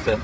Juice है।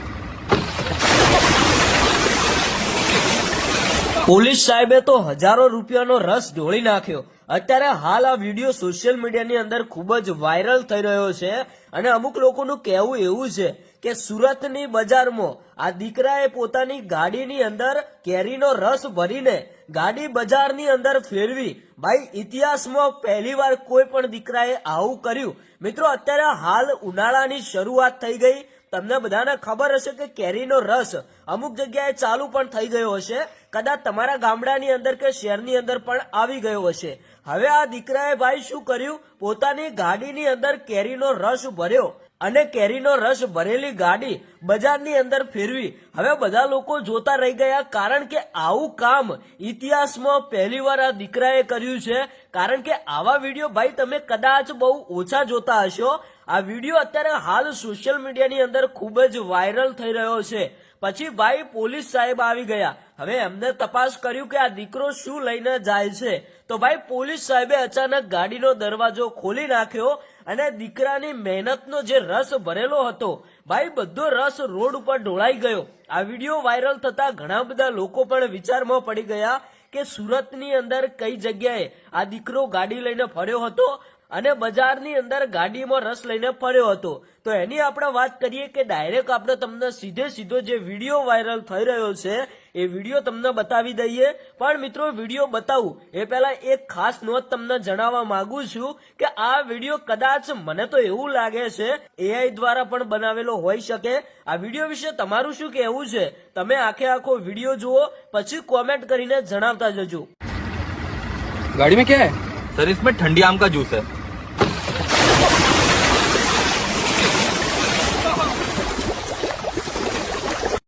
Police સાહેબે તો હજારો રૂપિયાનો રસ ઢોળી નાખ્યો. અત્યારે હાલ આ વિડીયો સોશિયલ મીડિયાની અંદર ખૂબ જ વાયરલ થઈ રહ્યો છે અને અમુક લોકોનું કહેવું એવું છે કે સુરતની બજારમાં આ દીકરાએ પોતાની ગાડીની અંદર કેરીનો રસ ભરીને ગાડી બજારની અંદર ફેરવી. ભાઈ, ઇતિહાસમાં પહેલીવાર કોઈ પણ દીકરાએ આવું કર્યું. મિત્રો, અત્યારે હાલ ઉનાળાની શરૂઆત થઈ ગઈ. તમને બધાને ખબર હશે કે કેરીનો રસ અમુક જગ્યાએ ચાલુ પણ થઈ ગયો હશે. કદાચ તમારા ગામડાની અંદર કે શહેરની અંદર પણ આવી ગયો હશે. હવે આ દીકરાએ ભાઈ શું કર્યું, પોતાની ગાડીની અંદર કેરીનો રસ ભર્યો અને કેરીનો રસ ભરેલી ગાડી બજારની અંદર ફેરવી. હવે બધા લોકો જોતા રહી ગયા, કારણ કે આવું કામ ઇતિહાસમાં પહેલીવાર આ દીકરાએ કર્યું છે. કારણ કે આવા વિડીયો ભાઈ તમે કદાચ બહુ ઓછા જોતા હશો. આ વિડીયો અત્યારે હાલ સોશિયલ મીડિયાની અંદર ખૂબ જ વાયરલ થઈ રહ્યો છે. પછી ભાઈ પોલીસ સાહેબ આવી ગયા. હવે એમને તપાસ કર્યું કે આ દીકરો શું લઈને જાય છે. તો ભાઈ પોલીસ સાહેબે અચાનક ગાડીનો દરવાજો ખોલી નાખ્યો અને દીકરાની મહેનતનો જે રસ ભરેલો હતો ભાઈ બધો રસ રોડ ઉપર ઢોળાઈ ગયો. આ વિડીયો વાયરલ થતા ઘણા બધા લોકો પણ વિચારમાં પડી ગયા કે સુરતની અંદર કઈ જગ્યાએ આ દીકરો ગાડી લઈને ફર્યો હતો અને બજારની અંદર ગાડીમાં રસ લઈને ફર્યો હતો. તો એની આપણે વાત કરીએ કે ડાયરેક્ટ આપણે તમને સીધો જે વિડીયો વાયરલ થઈ રહ્યો છે એ વિડીયો તમને બતાવી દઈએ. પણ મિત્રો, વિડીયો બતાવું એ પહેલા એક ખાસ નોંધ તમને જણાવવા માંગુ છું કે આ વિડીયો કદાચ મને તો એવું લાગે છે AI દ્વારા પણ બનાવેલો હોઈ શકે. આ વિડીયો વિશે તમારું શું કહેવું છે? તમે આખો વિડીયો જુઓ, પછી કોમેન્ટ કરીને જણાવતા જજો. गाड़ी में क्या है सर? इसमें ठंडी आम का जूस है।